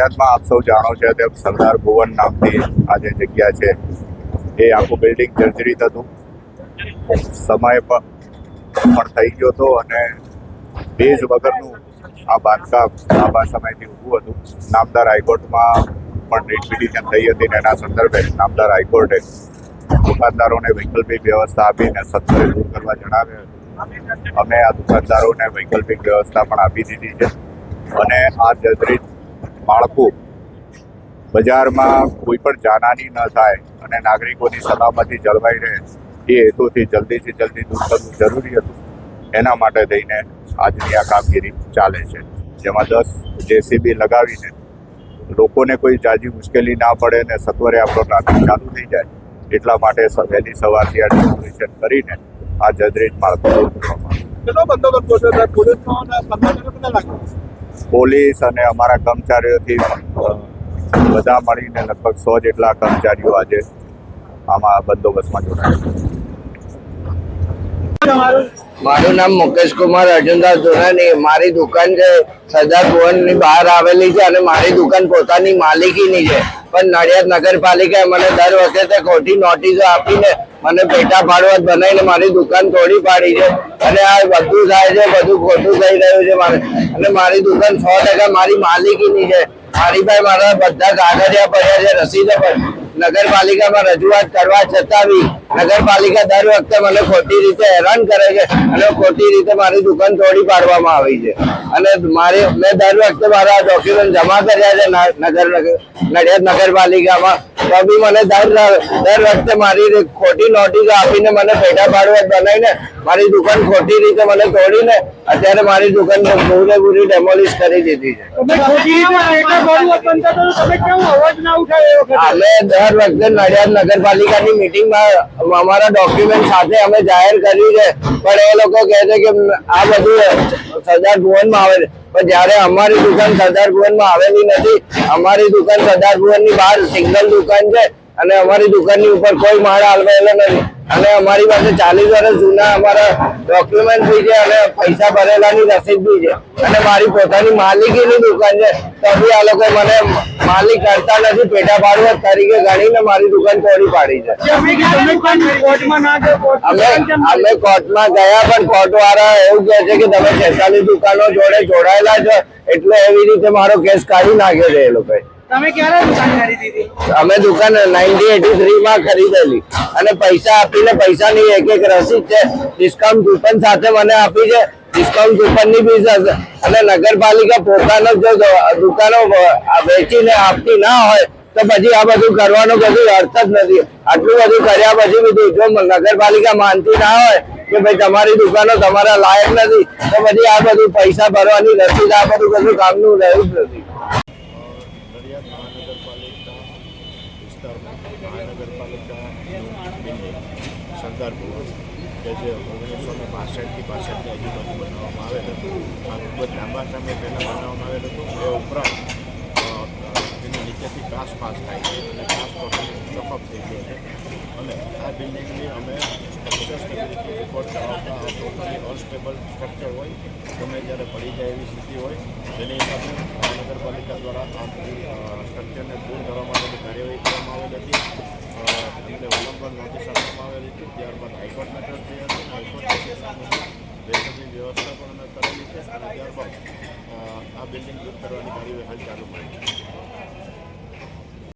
નડિયાદમાં આપ સૌ જાણો છો તેમ સરદાર ભુવન નામની આ જે જગ્યા છે એ આખું બિલ્ડિંગ જર્જરિત હતું. સમય પણ થઈ ગયો હતો અને બેઝ વગરનું આ બાંધકામ લાંબા સમયથી ઊભું હતું. નામદાર હાઈકોર્ટમાં પણ રીટ પિટિશન થઈ હતી અને એના સંદર્ભે નામદાર હાઈકોર્ટે દુકાનદારોને વૈકલ્પિક વ્યવસ્થા આપીને સત્વરે દૂર કરવા જણાવ્યું હતું. અમે આ દુકાનદારોને વૈકલ્પિક વ્યવસ્થા પણ આપી દીધી છે અને આ જર્જરિત માળખું બજારમાં કોઈ પણ જાનહાની ન થાય અને નાગરિકોની સલામતી જળવાઈ રહે એ હેતુથી જલ્દીથી જલ્દી દૂર કરવું જરૂરી હતું. એના માટે થઈને આજની આ કામગીરી ચાલે છે, જેમાં 10 JCB લગાવીને લોકોને કોઈ જાજી મુશ્કેલી ના પડે અને સત્વરે આપણો ટ્રાફિક ચાલુ થઈ જાય એટલા માટે વહેલી સવારથી આ ડેમોલિશન કરીને આ જર્જરિત માળખું દૂર કરવામાં આવ્યું. પોલીસ અને અમારા કર્મચારીઓથી બધા મળીને લગભગ 100 જેટલા કર્મચારીઓ આજે આમાં બંદોબસ્તમાં જોડાયા. મારું નામ મુકેશ કુમાર અર્જુનદાસ ધોરાણી. મારી દુકાન છે સરદાર ભુવનની બહાર આવેલી છે અને મારી દુકાન પોતાની માલિકીની છે, પણ નડિયાદ નગરપાલિકાએ મને દર વખતે ખોટી નોટિસો આપીને મને પેટા ભાડવત બનાવીને મારી દુકાન તોડી પાડી છે અને આ બધું થાય છે, બધું ખોટું થઈ રહ્યું છે મારે. અને મારી દુકાન 100% મારી માલિકીની છે. મારી પાસે મારા બધા કાગળિયા પડ્યા છે, રસીદો પર નગરપાલિકામાં રજૂઆત કરવા છતાં બી નગરપાલિકા દર વખતે મને ખોટી રીતે હેરાન કરે છે અને ખોટી રીતે મારી દુકાન તોડી પાડવામાં આવી છે. અને મેં દર વખતે મારા ડોક્યુમેન્ટ જમા કર્યા છે નડિયાદ નગરપાલિકામાં, તો બી મને દર વખતે મારી ખોટી નોટિસો આપીને મને પેટા ભાડવત બનાવીને મારી દુકાન ખોટી રીતે મને તોડીને અત્યારે મારી દુકાન પૂરેપૂરી ડેમોલિશ કરી દીધી છે. અમે દર વખતે નડિયાદ નગરપાલિકાની મીટિંગમાં અમારા ડોક્યુમેન્ટ સાથે અમે જાહેર કર્યું છે, પણ એ લોકો કહે છે કે આ બધું સરદાર ભુવનમાં આવે છે, પણ જયારે અમારી દુકાન સરદાર ભુવનમાં આવેલી નથી. અમારી દુકાન સરદાર ભુવનની બહાર સિંગલ દુકાન છે અને અમારી દુકાનની ઉપર કોઈ માળ આવેલો નથી અને અમારી પાસે 40 વર્ષ જૂના અમારા ડોક્યુમેન્ટ બી છે અને પૈસા ભરેલાની રસીદ બી છે અને મારી પોતાની માલિકીની દુકાન છે, તો બી આ લોકો મને માલિક કરતા નથી, પેટા ભાડવત તરીકે ગણીને મારી દુકાન તોડી પાડી છે. અમે કોર્ટમાં ગયા, પણ કોર્ટ વાળા એવું કહે છે કે તમે 46 દુકાનો જોડે જોડાયેલા છો એટલે એવી રીતે મારો કેસ કાઢી નાખ્યો છે એ લોકોએ. તમે ક્યારે દુકાન ખરીદી? અમે દુકાન 1983 માં ખરીદેલી અને પૈસા આપીને પૈસાની એક રસીદ છે, ડિસ્કાઉન્ટ કૂપન સાથે મને આપી છે. ડિસ્કાઉન્ટ કૂપનની બી અને નગરપાલિકા પોતાનો જો દુકાનો વેચીને આપતી ના હોય તો પછી આ બધું કરવાનો કશું અર્થ જ નથી. આટલું બધું કર્યા પછી બધું જો નગરપાલિકા માનતી ના હોય કે ભાઈ તમારી દુકાનો તમારા લાયક નથી, તો પછી આ બધું પૈસા ભરવાની રસીદ આ બધું કશું કામનું રહ્યું જ નથી. નડિયાદ મહાનગરપાલિકા વિસ્તારમાં મહાનગરપાલિકા સરદાર ભુવન કે જે 1962થી 62ની આજુબાજુ બનાવવામાં આવેલ હતું. આ ખૂબ જ લાંબા સમય પહેલાં બનાવવામાં આવેલ હતું. એ ઉપરાંત એની નીચેથી ઘાસ પાસ થાય છે અને ઘાસ ચોકઅપ થઈ ગયો છે અને આ બિલ્ડિંગની અમે સ્ટ્રક્ચર રિપોર્ટ કરાવતા ટોટલી અનસ્ટેબલ સ્ટ્રક્ચર હોય, ગમે ત્યારે પડી જાય એવી સ્થિતિ હોય, જેની હિસાબે મહાનગરપાલિકા દ્વારા આ સ્ટ્રક્ચરને દૂર કરવા માટેની કાર્યવાહી કરવામાં આવેલી હતી. એમને ઉલ્લંઘન નોટિસ આપવામાં આવેલી હતી. ત્યારબાદ હાઈકોર્ટ મેટર થઈ હતી. હાઈકોર્ટ વૈકલ્પિક વ્યવસ્થા પણ અમે કરેલી છે અને ત્યારબાદ આ બિલ્ડિંગ દૂર કરવાની કાર્યવાહી હાલ ચાલુ કરી છે.